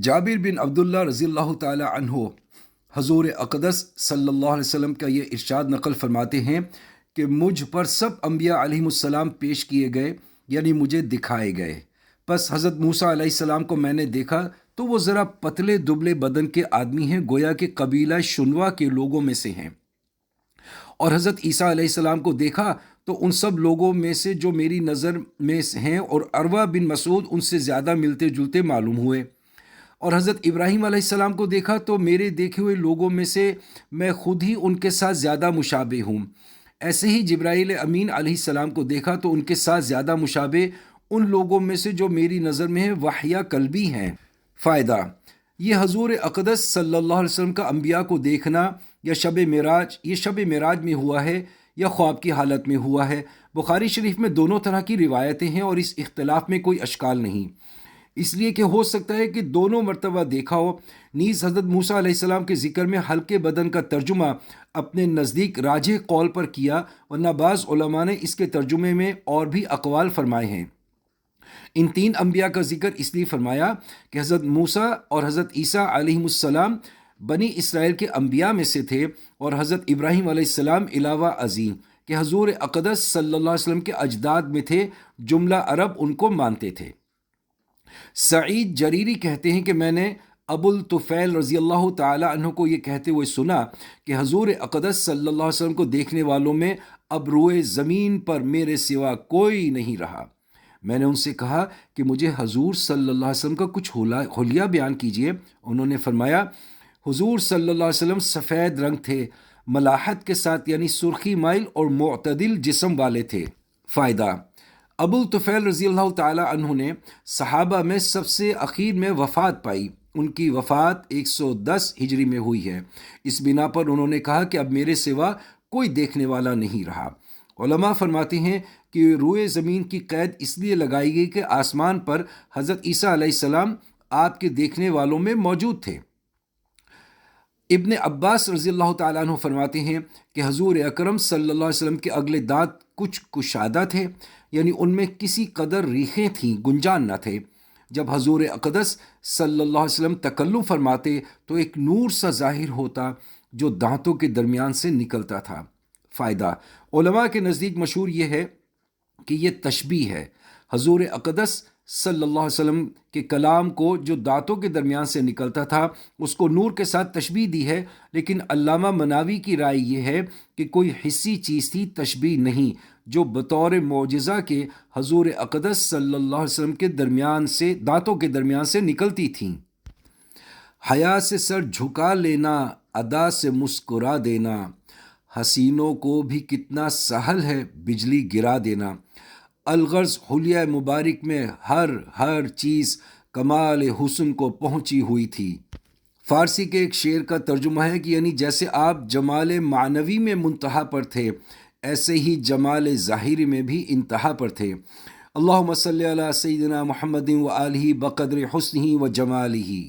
جابر بن عبداللہ رضی اللہ تعالی عنہ حضور اقدس صلی اللہ علیہ وسلم کا یہ ارشاد نقل فرماتے ہیں کہ مجھ پر سب انبیاء علیہم السلام پیش کیے گئے، یعنی مجھے دکھائے گئے۔ پس حضرت موسیٰ علیہ السلام کو میں نے دیکھا تو وہ ذرا پتلے دبلے بدن کے آدمی ہیں، گویا کہ قبیلہ شنوا کے لوگوں میں سے ہیں۔ اور حضرت عیسیٰ علیہ السلام کو دیکھا تو ان سب لوگوں میں سے جو میری نظر میں ہیں، اور عروہ بن مسعود ان سے زیادہ ملتے جلتے معلوم ہوئے۔ اور حضرت ابراہیم علیہ السلام کو دیکھا تو میرے دیکھے ہوئے لوگوں میں سے میں خود ہی ان کے ساتھ زیادہ مشابہ ہوں۔ ایسے ہی جبرائیل امین علیہ السلام کو دیکھا تو ان کے ساتھ زیادہ مشابہ ان لوگوں میں سے جو میری نظر میں ہیں وحیہ قلبی ہیں۔ فائدہ: یہ حضور اقدس صلی اللہ علیہ وسلم کا انبیاء کو دیکھنا یا شب معراج میں ہوا ہے یا خواب کی حالت میں ہوا ہے۔ بخاری شریف میں دونوں طرح کی روایتیں ہیں اور اس اختلاف میں کوئی اشکال نہیں، اس لیے کہ ہو سکتا ہے کہ دونوں مرتبہ دیکھا ہو۔ نیز حضرت موسیٰ علیہ السلام کے ذکر میں ہلکے بدن کا ترجمہ اپنے نزدیک راجح قول پر کیا، ورنہ بعض علماء نے اس کے ترجمے میں اور بھی اقوال فرمائے ہیں۔ ان تین انبیاء کا ذکر اس لیے فرمایا کہ حضرت موسیٰ اور حضرت عیسیٰ علیہ السلام بنی اسرائیل کے انبیاء میں سے تھے، اور حضرت ابراہیم علیہ السلام علاوہ ازیں کہ حضور اقدس صلی اللہ علیہ وسلم کے اجداد میں تھے، جملہ عرب ان کو مانتے تھے۔ سعید جریری کہتے ہیں کہ میں نے ابو الطفیل رضی اللہ تعالی عنہ کو یہ کہتے ہوئے سنا کہ حضور اقدس صلی اللہ علیہ وسلم کو دیکھنے والوں میں اب روئے زمین پر میرے سوا کوئی نہیں رہا۔ میں نے ان سے کہا کہ مجھے حضور صلی اللہ علیہ وسلم کا کچھ حلیہ بیان کیجیے۔ انہوں نے فرمایا، حضور صلی اللہ علیہ وسلم سفید رنگ تھے، ملاحت کے ساتھ، یعنی سرخی مائل اور معتدل جسم والے تھے۔ فائدہ: ابو الطفیل رضی اللہ تعالی عنہ نے صحابہ میں سب سے اخیر میں وفات پائی۔ ان کی وفات 110 ہجری میں ہوئی ہے۔ اس بنا پر انہوں نے کہا کہ اب میرے سوا کوئی دیکھنے والا نہیں رہا۔ علماء فرماتے ہیں کہ روئے زمین کی قید اس لیے لگائی گئی کہ آسمان پر حضرت عیسیٰ علیہ السلام آپ کے دیکھنے والوں میں موجود تھے۔ ابن عباس رضی اللہ تعالیٰ عنہ فرماتے ہیں کہ حضور اکرم صلی اللہ علیہ وسلم کے اگلے دانت کچھ کشادہ تھے، یعنی ان میں کسی قدر ریخیں تھیں، گنجان نہ تھے۔ جب حضور اقدس صلی اللہ علیہ وسلم تکلم فرماتے تو ایک نور سا ظاہر ہوتا جو دانتوں کے درمیان سے نکلتا تھا۔ فائدہ: علماء کے نزدیک مشہور یہ ہے کہ یہ تشبیہ ہے۔ حضور اقدس صلی اللہ علیہ وسلم کے کلام کو جو دانتوں کے درمیان سے نکلتا تھا اس کو نور کے ساتھ تشبیہ دی ہے، لیکن علامہ مناوی کی رائے یہ ہے کہ کوئی حسی چیز تھی، تشبیہ نہیں، جو بطور معجزہ کے حضور اقدس صلی اللہ علیہ وسلم کے دانتوں کے درمیان سے نکلتی تھیں۔ حیا سے سر جھکا لینا، ادا سے مسکرا دینا، حسینوں کو بھی کتنا سہل ہے بجلی گرا دینا۔ الغرض حلیہ مبارک میں ہر چیز کمال حسن کو پہنچی ہوئی تھی۔ فارسی کے ایک شعر کا ترجمہ ہے کہ یعنی جیسے آپ جمال معنوی میں منتہا پر تھے، ایسے ہی جمال ظاہری میں بھی انتہا پر تھے۔ اللہم صلی علی سیدنا محمد و آلہ بقدر حسنہ و جمالہ۔